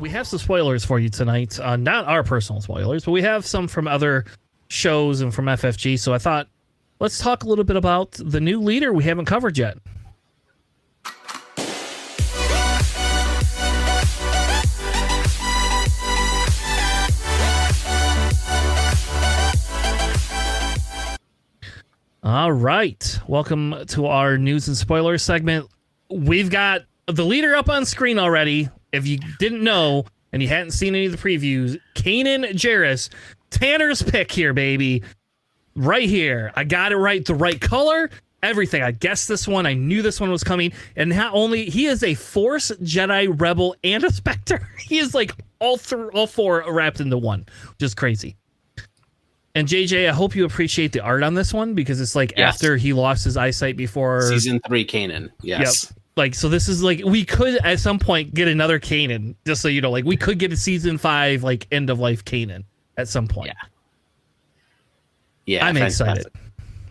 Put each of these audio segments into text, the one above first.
we have some spoilers for you tonight. Not our personal spoilers, but we have some from other shows and from FFG. So I thought, let's talk a little bit about the new leader we haven't covered yet. All right. Welcome to our news and spoilers segment. We've got the leader up on screen already. If you didn't know and you hadn't seen any of the previews, Kanan Jarrus, Tanner's pick here, baby. Right here. I got it right. The right color, everything. I guessed this one. I knew this one was coming. And not only, he is a Force, Jedi, Rebel, and a Spectre. He is like all four wrapped into one, which is crazy. And JJ, I hope you appreciate the art on this one because it's like after he lost his eyesight before Season 3 Kanan. Yes. Yep. Like, so this is like, we could at some point get another Kanan, just so you know, like we could get a season 5, like end of life Kanan at some point. Yeah. I'm excited.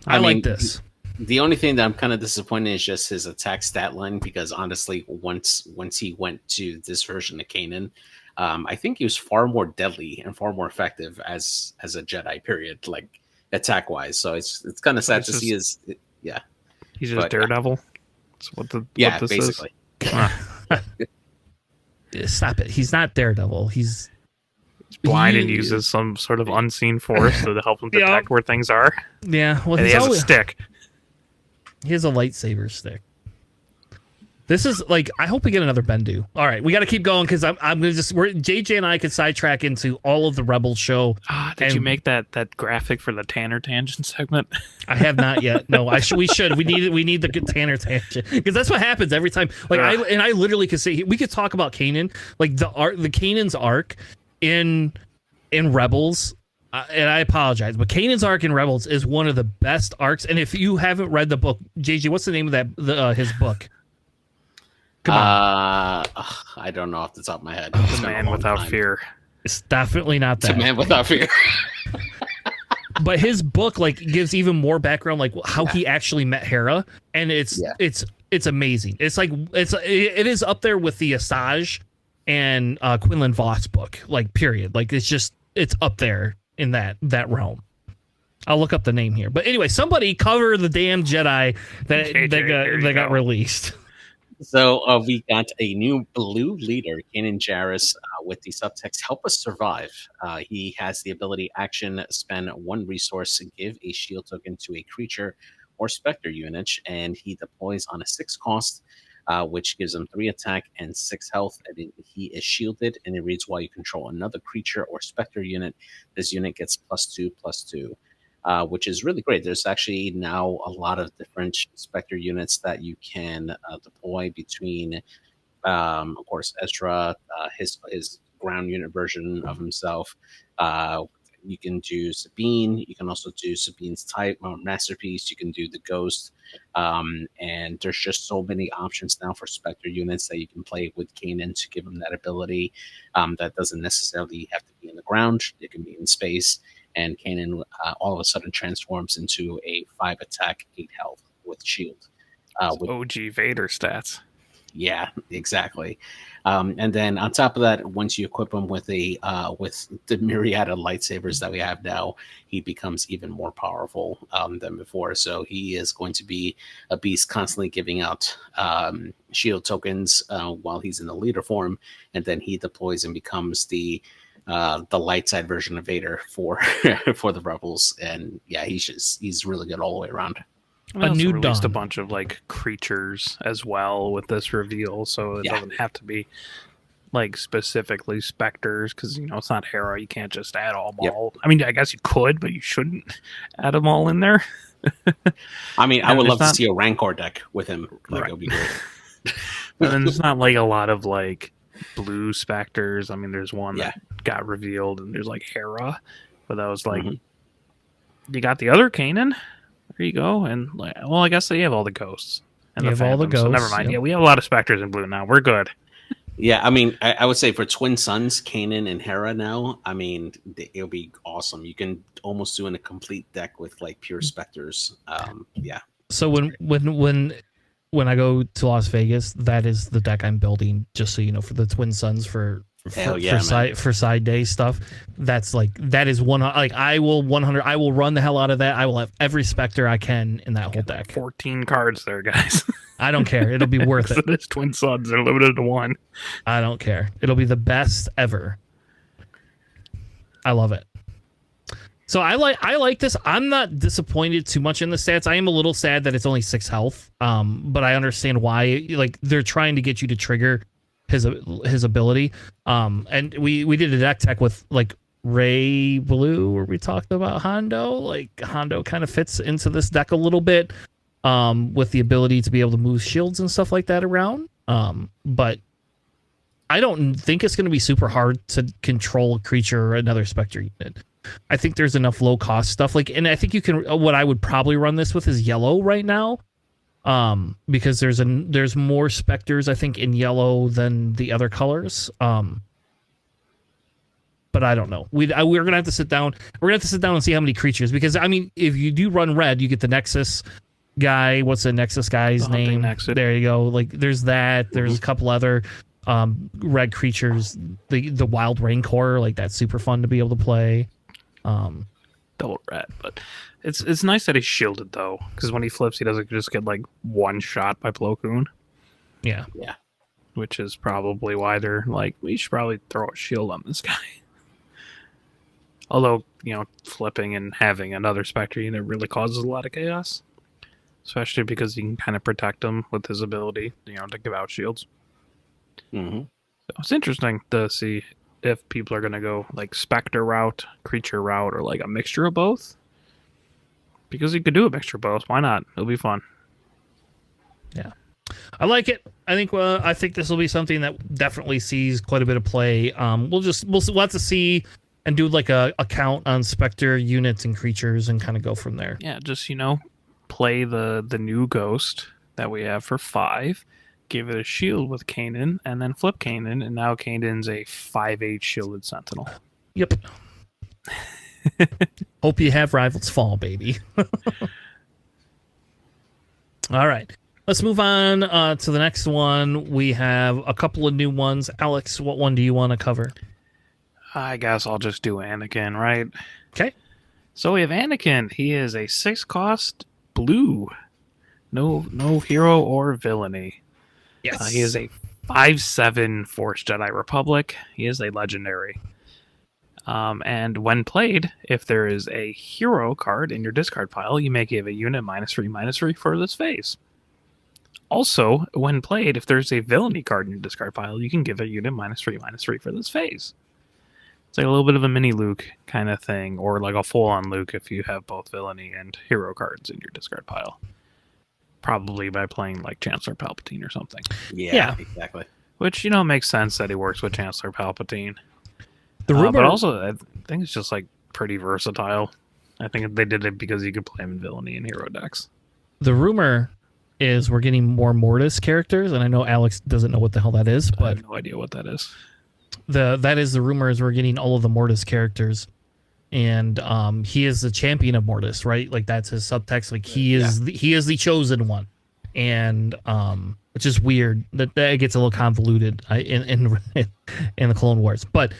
I mean, like this. The only thing that I'm kind of disappointed is just his attack stat line, because honestly, once he went to this version of Kanan, I think he was far more deadly and far more effective as a Jedi, period, like attack wise. So it's kind of sad to see his He's just Daredevil. That's what this basically. Stop it. He's not Daredevil. He's blind and uses some sort of unseen force to help him detect where things are. Yeah. Well, and he has a stick. He has a lightsaber stick. This is like, I hope we get another Bendu. All right, we got to keep going because I'm gonna JJ and I could sidetrack into all of the Rebel show. Did you make that graphic for the Tanner Tangent segment? I have not yet. No, we should. We need the good Tanner Tangent because that's what happens every time. Like I literally could say we could talk about Kanan, like the Kanan's arc in Rebels. And I apologize, but Kanan's arc in Rebels is one of the best arcs. And if you haven't read the book, JJ, what's the name of his book? Come on. I don't know off the top of my head. The Man Without Fear. It's definitely not that. The Man Without Fear. But his book like gives even more background, like how he actually met Hera, and it's amazing. It's like it is up there with the Asajj and Quinlan Voss book, like period. Like it's up there in that realm. I'll look up the name here, but anyway, somebody cover the damn Jedi that got released. So we got a new blue leader, Kanan Jarrus, with the subtext, help us survive. He has the ability action, spend 1 resource, and give a shield token to a creature or Spectre unit, and he deploys on a 6 cost, which gives him 3 attack and 6 health, and he is shielded, and it reads, while you control another creature or Spectre unit, this unit gets +2/+2. Which is really great. There's actually now a lot of different Spectre units that you can deploy between, of course, Ezra, his ground unit version of himself. You can do Sabine. You can also do Sabine's type, Masterpiece. You can do the Ghost. And there's just so many options now for Spectre units that you can play with Kanan to give him that ability. That doesn't necessarily have to be in the ground. It can be in space. And Kanan all of a sudden transforms into a 5 attack, 8 health with shield. With OG Vader stats. Yeah, exactly. And then on top of that, once you equip him with the myriad of lightsabers that we have now, he becomes even more powerful than before. So he is going to be a beast, constantly giving out shield tokens while he's in the leader form, and then he deploys and becomes the light side version of Vader for the Rebels. And yeah, he's really good all the way around. A new released a bunch of like creatures as well with this reveal, so it doesn't have to be like specifically Spectres, because it's not Hera. You can't just add all. I mean, I guess you could, but you shouldn't add them all in there. I mean, I would love to see a Rancor deck with him. Like, it would be great. But then there's not like a lot of like blue Spectres. I mean, there's one that got revealed, and there's like Hera, but that was like you got the other Kanan. There you go. And well, I guess they have all the ghosts. And you have all the ghosts. So never mind. Yep. Yeah, we have a lot of Spectres in blue now. We're good. Yeah, I mean, I would say for twin sons, Kanan and Hera now, I mean, it'll be awesome. You can almost do in a complete deck with like pure Spectres. So when I go to Las Vegas, that is the deck I'm building, just so you know, for the twin sons for Hell yeah, man. for side day stuff. That's like that is one like I will run the hell out of that. I will have every Spectre I can in that whole deck. 14 cards there, guys. I don't care. It'll be worth it. It's Twin Suns. They're limited to 1. I don't care. It'll be the best ever. I love it. So I like this. I'm not disappointed too much in the stats. I am a little sad that it's only 6 health. But I understand why. Like they're trying to get you to trigger his ability. And we did a deck tech with like Ray Blue where we talked about Hondo. Like Hondo kind of fits into this deck a little bit. With the ability to be able to move shields and stuff like that around. But I don't think it's going to be super hard to control a creature or another Spectre unit. I think there's enough low cost stuff and I think you can. What I would probably run this with is yellow right now, because there's more Spectres I think in yellow than the other colors. But I don't know. We're gonna have to sit down. We're gonna have to sit down and see how many creatures, because I mean, if you do run red, you get the Nexus guy. What's the Nexus guy's name? Nexus. There you go. Like there's that. There's a couple other red creatures. The Wild Rancor, like that's super fun to be able to play. Double red, but it's nice that he's shielded though, because when he flips, he doesn't just get like one shot by Plo Koon. Yeah. Which is probably why they're like, we should probably throw a shield on this guy. Although, flipping and having another Spectre unit really causes a lot of chaos, especially because you can kind of protect him with his ability, to give out shields. Mm-hmm. So it's interesting to see if people are going to go like Spectre route, creature route, or like a mixture of both. Because you could do a mixture of both. Why not? It'll be fun. Yeah. I like it. I think this will be something that definitely sees quite a bit of play. We'll have to see and do like a count on Spectre units and creatures and kind of go from there. Yeah, just play the new Ghost that we have for 5. Give it a shield with Kanan, and then flip Kanan, and now Kanan's a 5/8 shielded Sentinel. Yep. Hope you have Rivals Fall, baby. All right. Let's move on to the next one. We have a couple of new ones. Alex, what one do you want to cover? I guess I'll just do Anakin, right? Okay. So we have Anakin. He is a 6-cost blue. No hero or villainy. Yes. He is a 5/7 Force Jedi Republic. He is a legendary. And when played, if there is a hero card in your discard pile, you may give a unit -3/-3 for this phase. Also, when played, if there's a villainy card in your discard pile, you can give a unit -3/-3 for this phase. It's like a little bit of a mini Luke kind of thing, or like a full-on Luke if you have both villainy and hero cards in your discard pile. Probably by playing like Chancellor Palpatine or something. Yeah, exactly. Which, makes sense that he works with Chancellor Palpatine. The rumor, but also, I think it's just like pretty versatile. I think they did it because you could play him in villainy and hero decks. The rumor is we're getting more Mortis characters, and I know Alex doesn't know what the hell that is, but I have no idea what that is. That is the rumor, is we're getting all of the Mortis characters. And he is the champion of Mortis, right? Like that's his subtext. Like he is the chosen one, and which is weird. That gets a little convoluted in the Clone Wars. But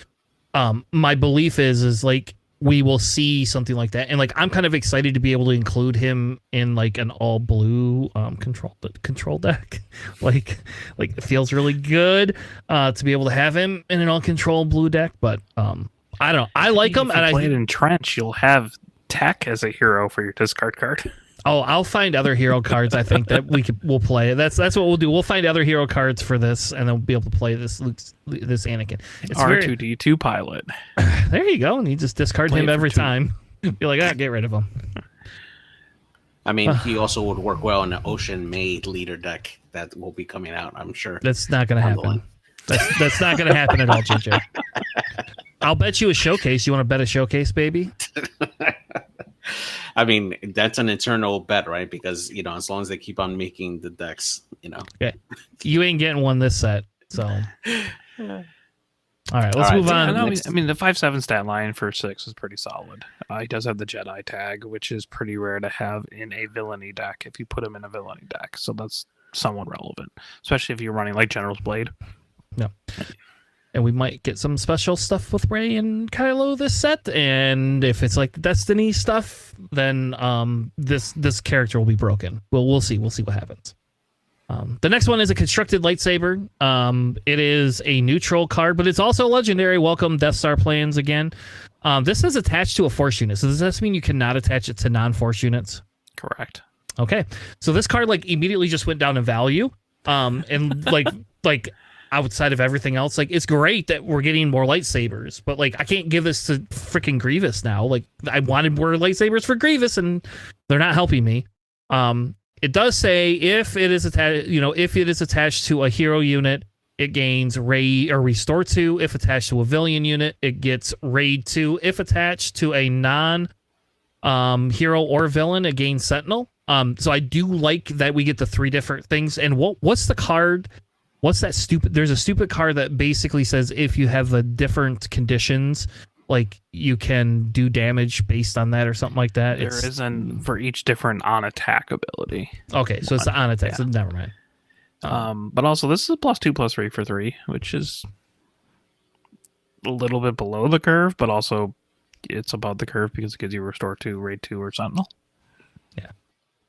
my belief is like we will see something like that, and like I'm kind of excited to be able to include him in like an all blue control deck. like it feels really good to be able to have him in an all control blue deck, but I don't know. I like him, and I play it in Trench. You'll have Tech as a hero for your discard card. Oh, I'll find other hero cards. I think that we'll play. That's what we'll do. We'll find other hero cards for this, and then we'll be able to play this Anakin. It's R2D2 pilot. There you go, and you just discard him every time. Be like, get rid of him. I mean, he also would work well in an ocean-made leader deck that will be coming out, I'm sure. That's not going to happen. That's not going to happen at all, JJ. I'll bet you a showcase. You want to bet a showcase, baby? I mean, that's an eternal bet, right? Because, as long as they keep on making the decks, Okay. You ain't getting one this set, so. All right, let's move on. I mean, the 5/7 stat line for 6 is pretty solid. He does have the Jedi tag, which is pretty rare to have in a villainy deck if you put him in a villainy deck. So that's somewhat relevant, especially if you're running like General's Blade. No. and we might get some special stuff with Rey and Kylo this set. And if it's like the Destiny stuff, then this character will be broken. We'll see. We'll see what happens. The next one is a constructed lightsaber. It is a neutral card, but it's also legendary. Welcome Death Star plans again. This is attached to a Force unit. So does this mean you cannot attach it to non-Force units? Correct. Okay. So this card like immediately just went down in value. And like outside of everything else, like it's great that we're getting more lightsabers, but like I can't give this to freaking Grievous now. Like I wanted more lightsabers for Grievous, and they're not helping me. It does say if it is attached to a hero unit, it gains raid or restore 2. If attached to a villain unit, it gets raid 2. If attached to a non hero or villain, it gains sentinel. So I do like that we get the 3 different things. And what's the card? What's that stupid? There's a stupid card that basically says if you have the different conditions, like you can do damage based on that or something like that. There isn't for each different on attack ability. Okay, so it's the on attack. Yeah. So never mind. But also this is a +2 +3 for 3, which is a little bit below the curve, but also it's above the curve because it gives you restore 2, raid 2, or sentinel. Yeah,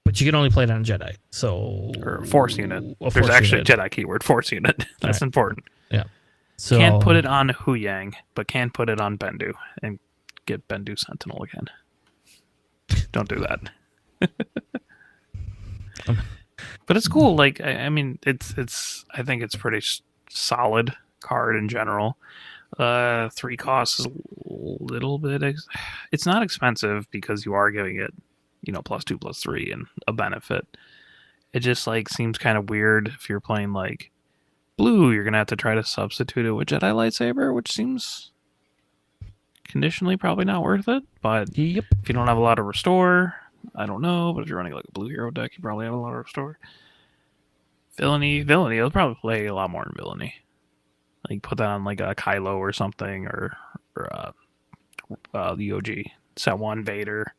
but you can only play it on Jedi. So or Force unit. There's actually a Jedi keyword, Force unit. That's right. Important. Yeah. So can't put it on Huyang, but can put it on Bendu and get Bendu Sentinel again. Don't do that. But it's cool. Like I mean, it's. I think it's pretty solid card in general. 3 costs is a little bit. It's not expensive because you are giving it, +2 +3 and a benefit. It just like seems kind of weird if you're playing like blue, you're gonna have to try to substitute it with Jedi lightsaber, which seems conditionally probably not worth it. But yep. If you don't have a lot of restore, I don't know. But if you're running like a blue hero deck, you probably have a lot of restore. Villainy, you'll probably play a lot more in villainy. Like put that on like a Kylo or something, or the OG set 1 Vader.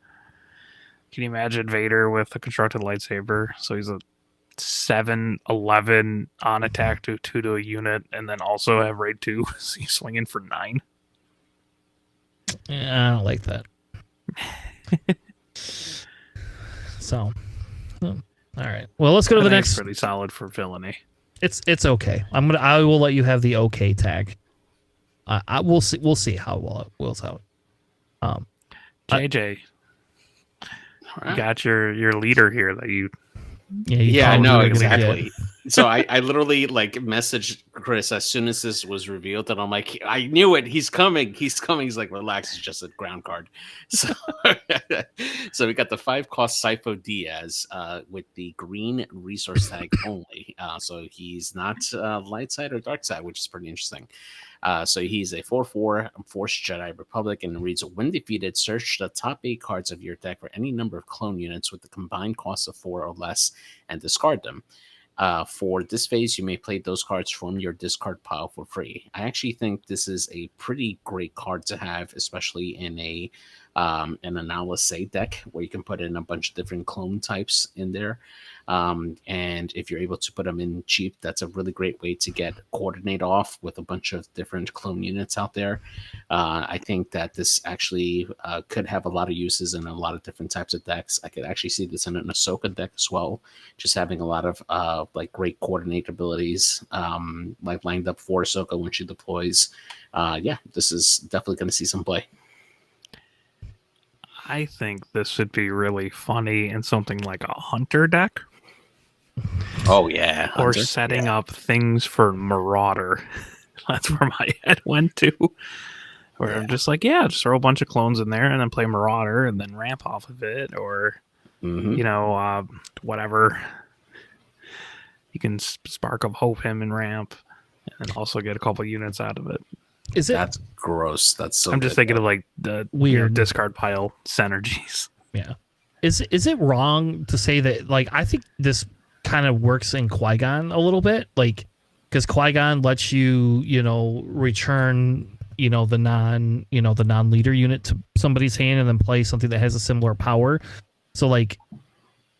Can you imagine Vader with a constructed lightsaber? So he's a 7/11 on attack to 2 to a unit, and then also have raid 2. So you swing in for 9. Yeah, I don't like that. So, all right. Well, let's go to the next. It's pretty solid for villainy. It's okay. I will let you have the okay tag. We'll see how well it will out. JJ, you got your leader here that you. Yeah, I know exactly. So I literally like messaged Chris as soon as this was revealed, and I'm like, I knew it. He's coming. He's like, relax, it's just a ground card. So, so we got the 5-cost Sifo Diaz with the green resource tag only. So he's not light side or dark side, which is pretty interesting. So he's a 4/4 Force Jedi Republic, and reads: when defeated, search the top 8 cards of your deck for any number of clone units with the combined cost of 4 or less, and discard them. For this phase, you may play those cards from your discard pile for free. I actually think this is a pretty great card to have, especially in an Analyse deck where you can put in a bunch of different clone types in there. And if you're able to put them in cheap, that's a really great way to get coordinate off with a bunch of different clone units out there. I think that this actually could have a lot of uses in a lot of different types of decks. I could actually see this in an Ahsoka deck as well, just having a lot of like great coordinate abilities, like lined up for Ahsoka when she deploys. Yeah, this is definitely going to see some play. I think this would be really funny in something like a Hunter deck. Oh, yeah. Hunter. Or setting up things for Marauder. That's where my head went to. Where I'm just like, just throw a bunch of clones in there and then play Marauder and then ramp off of it. Or, whatever. You can Spark of Hope him and ramp. And also get a couple units out of it. That's gross. That's so. I'm just thinking of like the weird discard pile synergies. Yeah. Is it wrong to say that? Like, I think this kind of works in Qui-Gon a little bit, like because Qui-Gon lets you, return, the non-leader unit to somebody's hand and then play something that has a similar power. So like,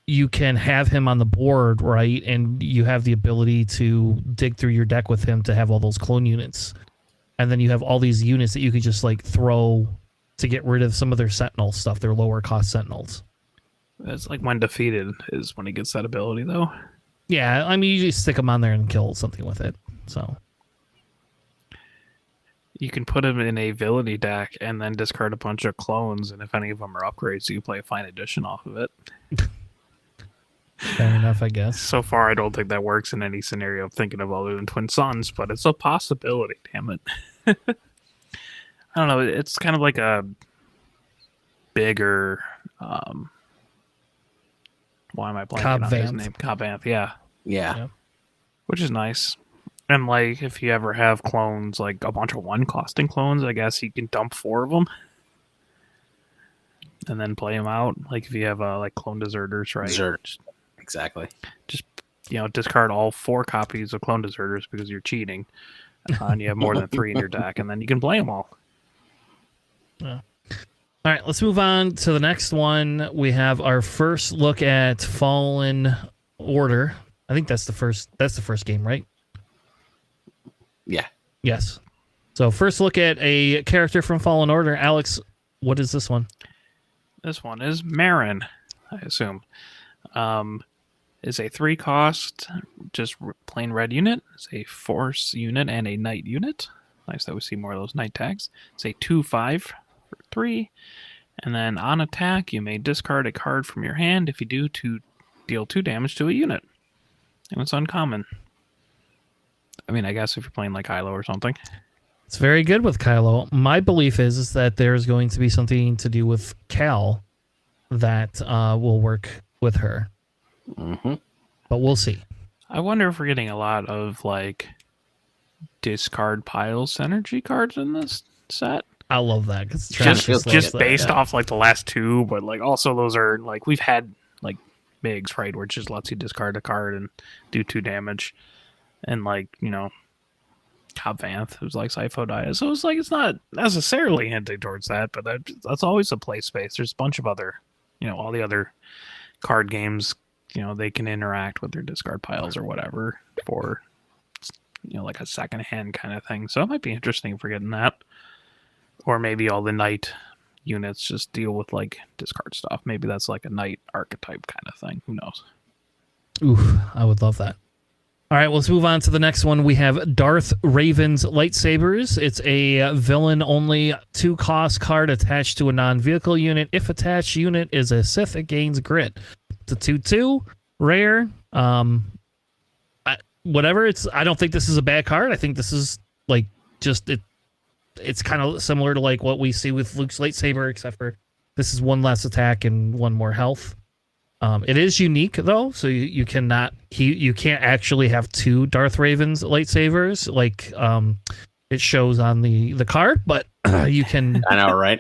you can have him on the board, right, and you have the ability to dig through your deck with him to have all those clone units. and then you have all these units that you could just like throw to get rid of some of their sentinel stuff, their lower cost sentinels. It's like when defeated is when he gets that ability, though. Yeah, I mean, you just stick them on there and kill something with it. So You can put him in a villainy deck and then discard a bunch of clones, and if any of them are upgrades, you play a fine edition off of it. fair enough, I guess. So far, I don't think that works in any scenario I'm thinking of other than Twin Suns, but it's a possibility, damn it. I don't know, it's kind of like a bigger... why am I blanking on his name? Cobb Vanth, yeah. Yeah. Which is nice. And, like, if you ever have clones, like a bunch of one-costing clones, I guess you can dump 4 of them and then play them out. Like, if you have, like, clone deserters, right? Deserters. Exactly. Just, discard all 4 copies of clone deserters because you're cheating. And you have more than 3 in your deck, and then you can play them all. Yeah. All right, let's move on to the next one. We have our first look at Fallen Order. I think that's the first game, right? Yeah. Yes. So first look at a character from Fallen Order. Alex, what is this one? This one is Marin, I assume. Is a 3-cost, just plain red unit. It's a Force unit and a Knight unit. Nice that we see more of those Knight tags. It's a 2/5 for 3. And then on attack, you may discard a card from your hand. If you do, to deal 2 damage to a unit. And it's uncommon. I mean, I guess if you're playing like Kylo or something. It's very good with Kylo. My belief is that there's going to be something to do with Cal that will work with her. Mm-hmm. But we'll see. I wonder if we're getting a lot of like discard pile synergy cards in this set. I love that because just based off like the last 2, but like also those are like we've had like MIGs, right, where it just lets you discard a card and do 2 damage, and like Cobb Vanth, who's like Sipho Dia. So it's like it's not necessarily hinting towards that, but that's always a play space. There's a bunch of other, all the other card games, they can interact with their discard piles or whatever for, like a second hand kind of thing. So it might be interesting if we're getting that. Or maybe all the Knight units just deal with like discard stuff. Maybe that's like a Knight archetype kind of thing. Who knows? Ooh, I would love that. All right, let's move on to the next one. We have Darth Raven's Lightsabers. It's a villain-only 2-cost card attached to a non-vehicle unit. If attached unit is a Sith, it gains grit. It's a 2/2, rare. Whatever. I don't think this is a bad card. I think this is like just it. It's kind of similar to like what we see with Luke's lightsaber, except for this is 1 less attack and 1 more health. It is unique though, so you cannot you can't actually have 2 Darth Raven's lightsabers like it shows on the card, but you can. I know, right?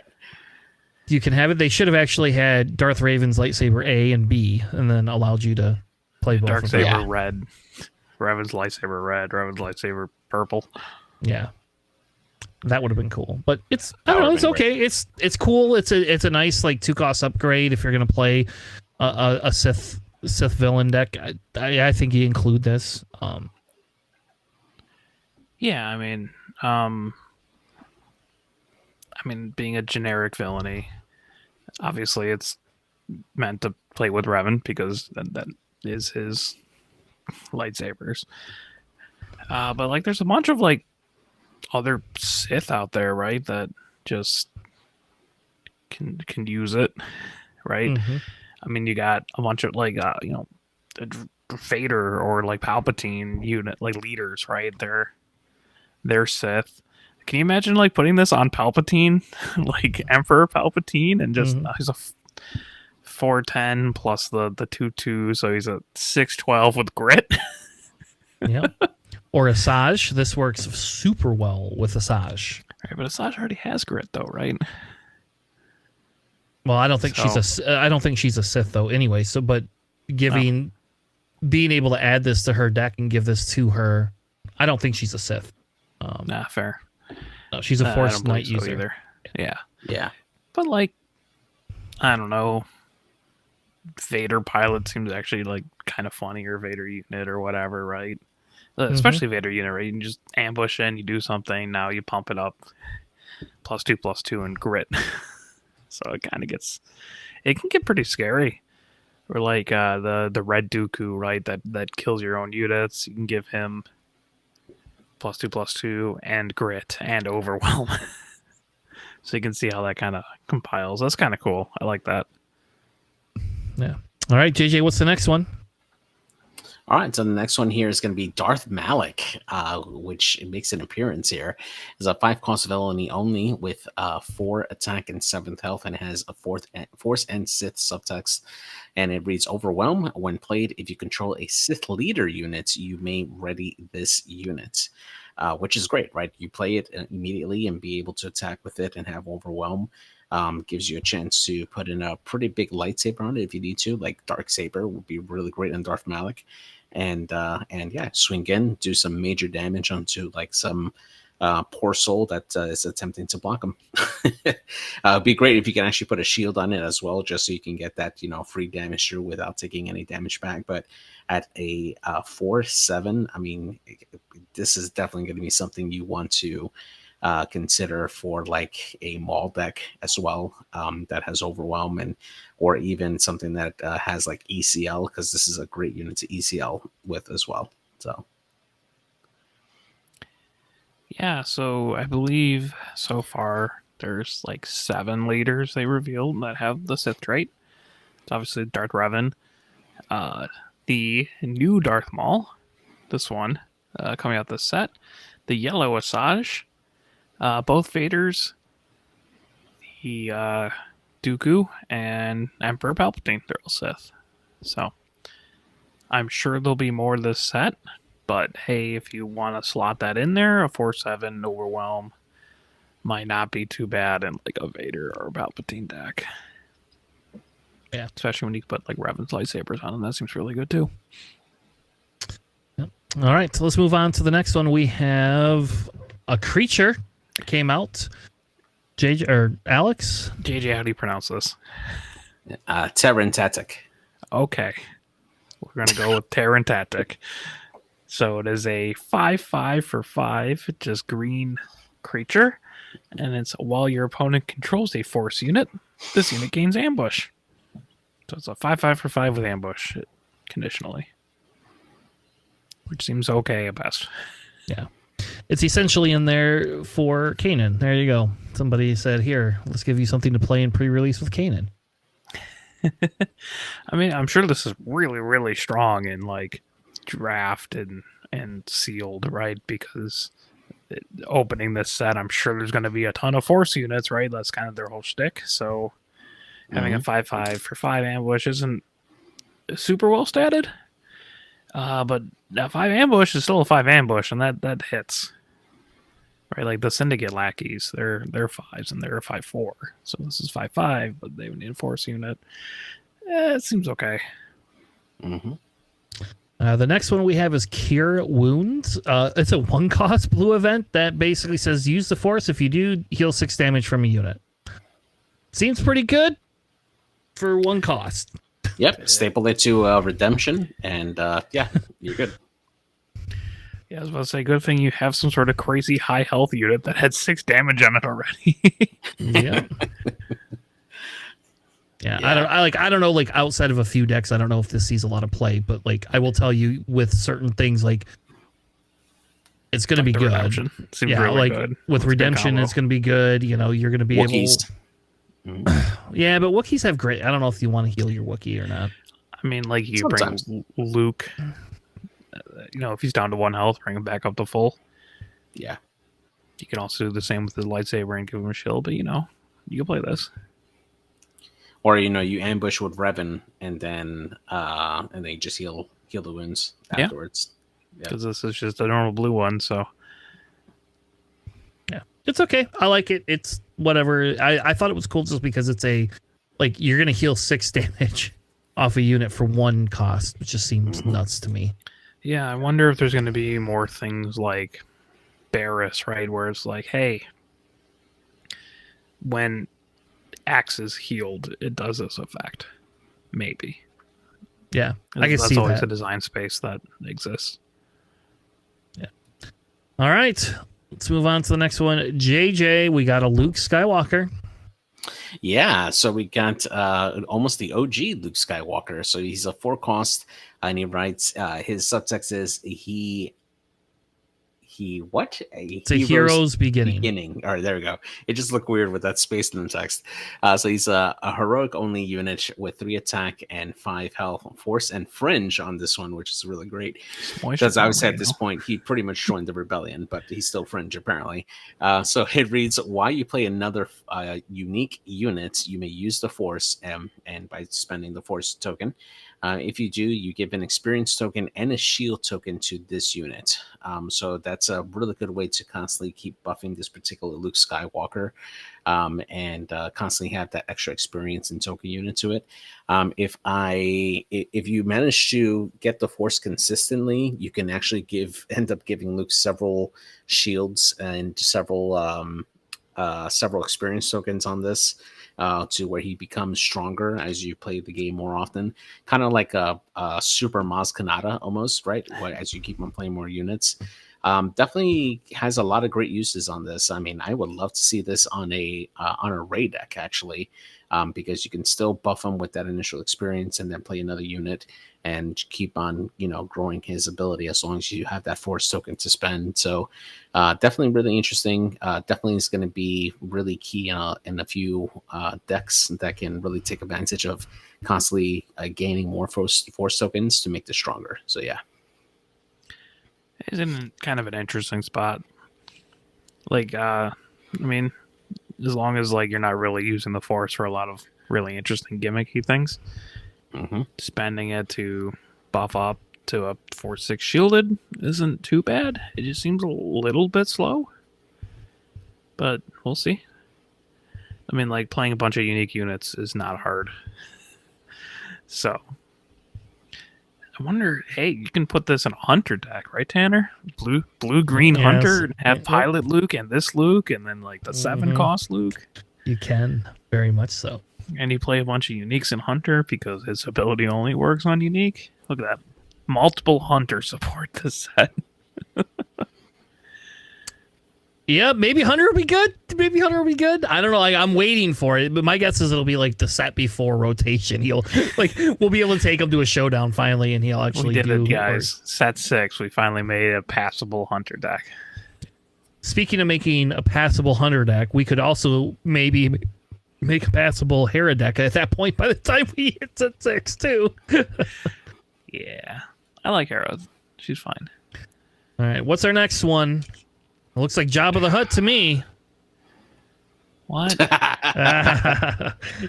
You can have it. They should have actually had Darth Raven's lightsaber A and B, and then allowed you to play both. Dark saber red, Raven's lightsaber red, Raven's lightsaber purple. Yeah. That would have been cool, but I don't know. It's okay. Great. It's cool. It's a nice like 2-cost upgrade if you're gonna play a Sith villain deck. I think you include this. Yeah, I mean, being a generic villainy, obviously it's meant to play with Revan because that is his lightsabers. But like, there's a bunch of like other Sith out there, right, that just can use it, right? Mm-hmm. I mean, you got a bunch of like Vader or like Palpatine unit like leaders, right? They're Sith. Can you imagine like putting this on Palpatine, like Emperor Palpatine, and just he's a 4/10 plus the 2/2, so he's a 6/12 with grit. Yep. Or Asajj. This works super well with Asajj. Right, but Asajj already has grit, though, right? Well, I don't think she's a Sith though. Anyway, so but being able to add this to her deck and give this to her, I don't think she's a Sith. Nah, fair. No, she's a Force Knight user. Either. Yeah. Yeah. But like, I don't know. Vader pilot seems actually like kind of funny, or Vader unit or whatever, right? Especially Vader unit, right? You can just ambush in, you do something, now you pump it up. +2/+2 and grit. So it kind of it can get pretty scary. Or like the red Dooku, right? That kills your own units. You can give him +2/+2 and grit and overwhelm. So you can see how that kind of compiles. That's kind of cool. I like that. Yeah. All right, JJ, what's the next one? All right, so the next one here is going to be Darth Malak, which makes an appearance here. It's a 5-cost villainy only with 4 attack and 7th health, and it has a Force and Sith subtext. And it reads, Overwhelm. When played, if you control a Sith leader unit, you may ready this unit, which is great, right? You play it immediately and be able to attack with it and have Overwhelm. Gives you a chance to put in a pretty big lightsaber on it if you need to, like Dark Saber would be really great on Darth Malak. And yeah, swing in, do some major damage onto like some poor soul that is attempting to block him. It'd be great if you can actually put a shield on it as well, just so you can get that, free damage through without taking any damage back. But at a 4/7, I mean, this is definitely going to be something you want to consider for like a Maul deck as well, that has Overwhelm, or even something that has like ECL, because this is a great unit to ECL with as well. So yeah, so I believe so far there's like 7 leaders they revealed that have the Sith trait. It's obviously Darth Revan, the new Darth Maul, this one coming out this set, the yellow Asajj, both Vaders, the Dooku, and Emperor Palpatine. They're all Sith. So I'm sure there'll be more this set. But hey, if you want to slot that in there, a 4/7 Overwhelm might not be too bad in like a Vader or a Palpatine deck. Yeah. Especially when you put like Revan's lightsabers on them. That seems really good too. Yep. All right, so let's move on to the next one. We have a creature that came out. JJ or Alex? JJ, how do you pronounce this? Terran-Tatic. Okay. We're going to go with Terran-Tatic. So it is a 5/5 for 5, just green creature. And it's while your opponent controls a force unit, this unit gains ambush. So it's a 5/5 for 5 with ambush, conditionally. Which seems okay at best. Yeah. It's essentially in there for Kanan. There you go. Somebody said, here, let's give you something to play in pre-release with Kanan. I mean, I'm sure this is really, really strong in like draft and sealed, right? Because opening this set, I'm sure there's going to be a ton of force units, right? That's kind of their whole shtick. So having a 5/5 for 5 ambush isn't super well statted. But that 5 ambush is still a 5 ambush, and that hits. Right, like the Syndicate lackeys, they're 5s and they're a 5/4. So this is 5/5, but they would need a force unit. It seems okay. Mm-hmm. The next one we have is Cure Wounds. It's a 1-cost blue event that basically says use the force. If you do, heal 6 damage from a unit. Seems pretty good for 1 cost. Yep, staple it to Redemption, and yeah, you're good. Yeah, I was about to say, good thing you have some sort of crazy high health unit that had 6 damage on it already. Yeah. Yeah, I don't know, like outside of a few decks, I don't know if this sees a lot of play, but like I will tell you with certain things, like it's going to be good. Redemption seems yeah, really like good. with Redemption, it's going to be good. You know, you're going to be Wookiees. able. Yeah, but Wookiees have great. I don't know if you want to heal your Wookiee or not. I mean, like you bring Luke. You know, if he's down to 1 health, bring him back up to full. Yeah. You can also do the same with the lightsaber and give him a shield, but you know, you can play this. Or you ambush with Revan and then you just heal the wounds afterwards. Because this is just a normal blue one, so yeah, it's okay. I like it. It's whatever. I thought it was cool just because it's like you're gonna heal 6 damage off a unit for 1 cost, which just seems nuts to me. Yeah, I wonder if there's going to be more things like Barris, right? Where it's like, hey, when Axe is healed, it does this effect. Maybe. Yeah, I can see that. That's always a design space that exists. All right, let's move on to the next one. JJ, we got a Luke Skywalker. Yeah, so we got almost the OG Luke Skywalker. So he's a 4-cost, and he writes his subtext is what? It's a hero's beginning. All right, there we go. It just looked weird with that space in the text. So he's a heroic only unit with 3 attack and 5 health, force and fringe on this one, which is really great. Because I would say at this point he pretty much joined the rebellion, but he's still fringe apparently. So it reads: while you play another unique unit, you may use the force and by spending the force token. If you do, you give an experience token and a shield token to this unit. So that's a really good way to constantly keep buffing this particular Luke Skywalker and constantly have that extra experience and token unit to it. If you manage to get the force consistently, you can actually end up giving Luke several shields and several experience tokens on this. To where he becomes stronger as you play the game more often, kind of like a Super Maz Kanata almost, right? As you keep on playing more units, definitely has a lot of great uses on this. I mean, I would love to see this on a raid deck actually, because you can still buff him with that initial experience and then play another unit and keep on, growing his ability as long as you have that force token to spend. So definitely really interesting. Definitely is going to be really key in a few decks that can really take advantage of constantly gaining more force tokens to make this stronger. So yeah. It's in kind of an interesting spot. Like, I mean, as long as you're not really using the force for a lot of really interesting gimmicky things, spending it to buff up to a 4/6 shielded isn't too bad. It just seems a little bit slow, but we'll see. I mean, playing a bunch of unique units is not hard. So I wonder, hey, you can put this in a hunter deck, right, Tanner? Blue green hunter, and have pilot Luke and this Luke, and then the 7-cost Luke. You can, very much so. And you play a bunch of uniques in hunter because his ability only works on unique. Look at that. Multiple hunter support this set. Yeah, maybe Hunter will be good. I don't know. I'm waiting for it, but my guess is it'll be the set before rotation. He'll we'll be able to take him to a showdown finally, and he'll actually we did it, guys. Set 6, we finally made a passable hunter deck. Speaking of making a passable hunter deck, we could also maybe make a passable Hera deck at that point by the time we hit set 6 too. Yeah, I like Hera. She's fine. All right, what's our next one? It looks like Jabba the Hutt to me. What?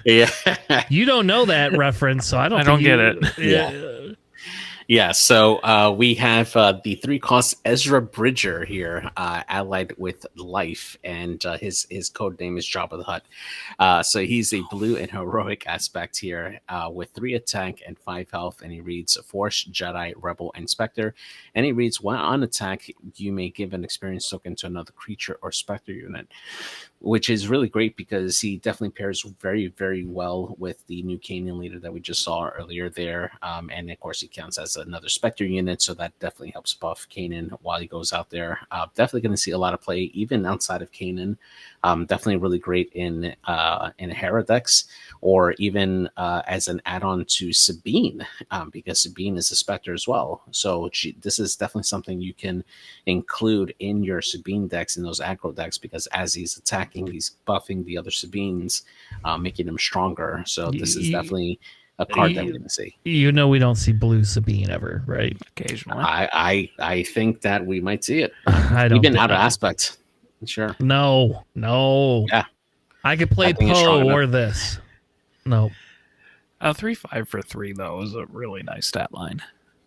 Yeah. You don't know that reference, so I don't get it. Yeah. Yeah, so we have the 3-cost Ezra Bridger here, allied with Life, and his code name is Jabba the Hutt. So he's a blue and heroic aspect here with 3 attack and 5 health, and he reads Force, Jedi, Rebel, and Spectre. And he reads, when on attack, you may give an experience token to another creature or Spectre unit, which is really great because he definitely pairs very, very well with the new Kanan Leader that we just saw earlier there. And of course, he counts as another Spectre unit, so that definitely helps buff Kanan while he goes out there. Definitely going to see a lot of play even outside of Kanan. Definitely really great in Hera decks, or even as an add-on to Sabine, because Sabine is a Spectre as well. So this is definitely something you can include in your Sabine decks, in those aggro decks, because as he's attacking, he's buffing the other Sabines, making them stronger. So this is definitely a card that we're going to see. We don't see blue Sabine ever, right? Occasionally. I think that we might see it. I don't even out of aspect. Sure. No. Yeah. I could play Poe or this. No. 3/5 for 3 though is a really nice stat line.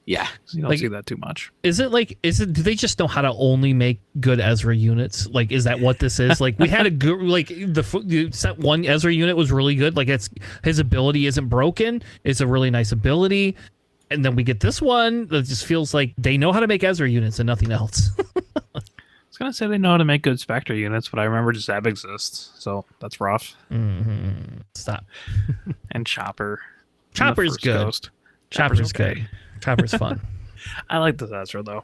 Yeah. You don't see that too much. Is it do they just know how to only make good Ezra units? Is that what this is? We had a good, the set 1 Ezra unit was really good. His ability isn't broken. It's a really nice ability. And then we get this one that just feels like they know how to make Ezra units and nothing else. I was going to say they know how to make good Spectre units, but I remember Zeb exists, so that's rough. Mm-hmm. Stop. And Chopper. Chopper's good. Ghost. Chopper's good. Chopper's fun. I like the Ezra, though.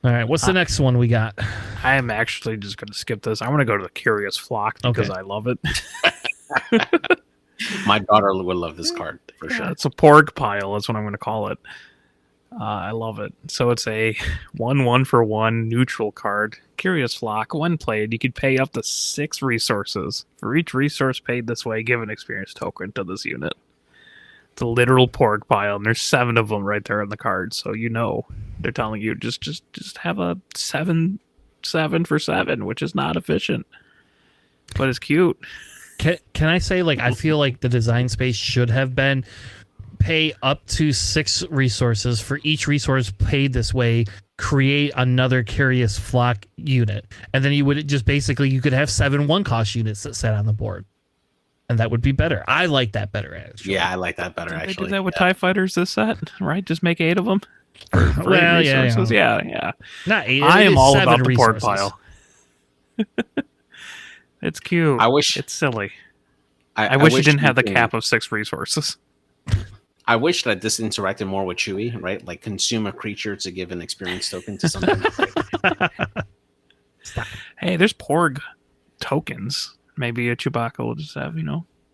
All right, what's the next one we got? I am actually just going to skip this. I want to go to the Curious Flock because I love it. My daughter would love this card for sure. It's a porg pile. That's what I'm going to call it. I love it. So it's a 1/1 neutral card. Curious Flock. When played, you could pay up to 6 resources. For each resource paid this way, give an experience token to this unit. It's a literal porg pile, and there's 7 of them right there on the card. So they're telling you just have a 7 for 7, which is not efficient, but it's cute. Can I say, like, I feel like the design space should have been pay up to 6 resources. For each resource paid this way, create another Curious Flock unit. And then you would just basically, you could have 7 1-cost units that sat on the board. And that would be better. I like that better, actually. Yeah, I like that better, actually. They did that with TIE Fighters this set, right? Just make 8 of them. For Well, 8 resources. Yeah. Not 8. I am all about the resources. porg pile. It's cute. It's silly. I wish you didn't have the cap of 6 resources. I wish that this interacted more with Chewie, right? Like consume a creature to give an experience token to something. Hey, there's porg tokens. Maybe a Chewbacca will just have,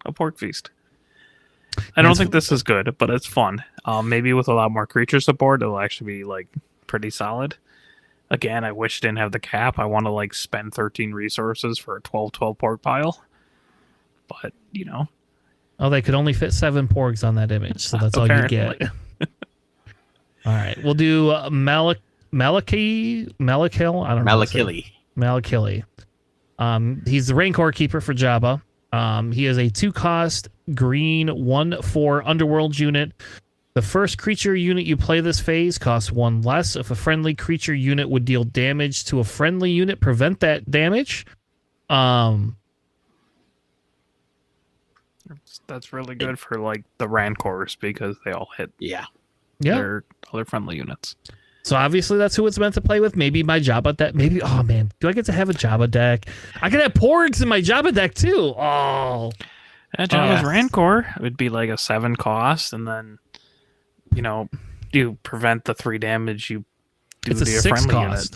a pork feast. I don't think this is good, but it's fun. Maybe with a lot more creature support, it'll actually be like pretty solid. Again, I wish it didn't have the cap. I want to spend 13 resources for a 12/12 pork pile. But, Oh, they could only fit 7 porgs on that image, so that's all you get. All right, we'll do Malakil. I don't know. Malakili. He's the Rancor Keeper for Jabba. He is a 2-cost green 1/4 Underworld unit. The first creature unit you play this phase costs 1 less. If a friendly creature unit would deal damage to a friendly unit, prevent that damage. That's really good for the Rancors because they all hit their other friendly units. So obviously that's who it's meant to play with. Maybe my Jabba deck. Maybe, oh man, do I get to have a Jabba deck? I could have porgs in my Jabba deck too. Oh. Jabba's Rancor would be like a 7 cost, and then, you prevent the 3 damage you do to a friendly unit.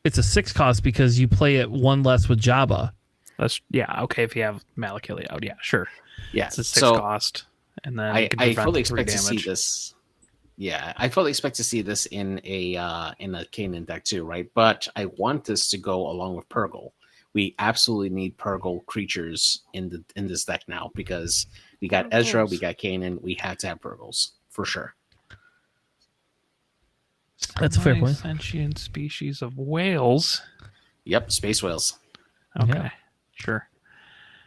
It's a 6 cost because you play it 1 less with Jabba. Okay, if you have Malakili out, sure. Yeah, it's a 6 cost, and then I fully expect to see this. Yeah, I fully expect to see this in a Kanan deck too, right? But I want this to go along with Purgle. We absolutely need Purgle creatures in this deck now because we got Ezra, we got Kanan, we have to have Purgles for sure. That's a fair point. Sentient species of whales. Yep, space whales. Okay, sure.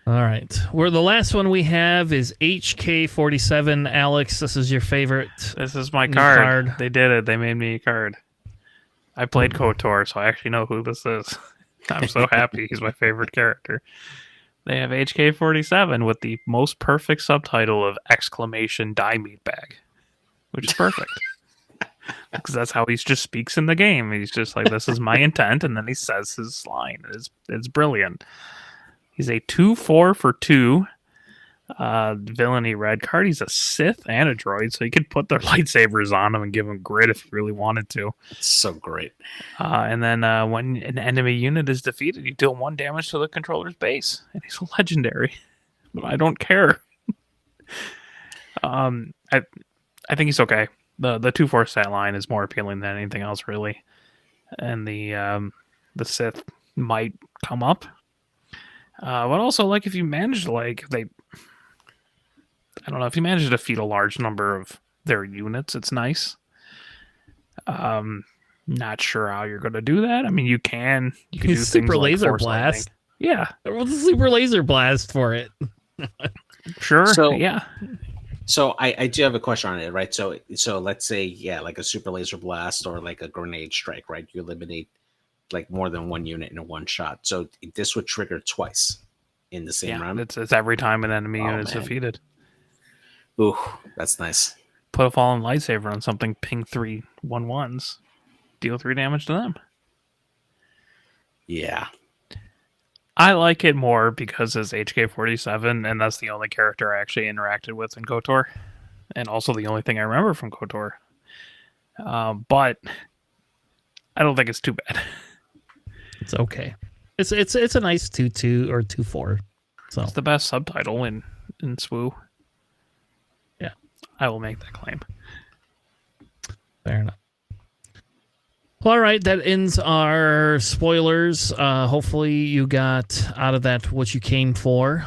All right. The last one we have is HK47. Alex, this is your favorite. This is my card. They did it. They made me a card. I played KOTOR, so I actually know who this is. I'm so happy. He's my favorite character. They have HK47 with the most perfect subtitle of exclamation die meat bag, which is perfect. Because that's how he just speaks in the game. He's just like, this is my intent, and then he says his line. It's brilliant. He's a 2/4 for 2 villainy red card. He's a Sith and a droid, so you could put their lightsabers on him and give him grit if you really wanted to. It's so great. And then when an enemy unit is defeated, you deal 1 damage to the controller's base. And he's legendary. I don't care. I think he's okay. The 2/4 stat line is more appealing than anything else, really. And the Sith might come up. But also, if you manage to, if you manage to defeat a large number of their units, it's nice. Not sure how you're going to do that. I mean, you can do super things laser like blast. Yeah. What's a super laser blast for it? Sure. So, yeah. So I do have a question on it, right? So let's say, like a super laser blast or like a grenade strike, right? You eliminate more than 1 unit in a 1 shot. So this would trigger twice in the same round. It's every time an enemy unit is defeated. Ooh, that's nice. Put a fallen lightsaber on something, ping 3 1/1s, deal 3 damage to them. Yeah. I like it more because it's HK47, and that's the only character I actually interacted with in KOTOR, and also the only thing I remember from KOTOR. But I don't think it's too bad. It's okay. It's a nice 2-2 or 2-4. So It's the best subtitle in SWU. Yeah. I will make that claim. fair enough. Well, all right, that ends our spoilers. Hopefully you got out of that what you came for.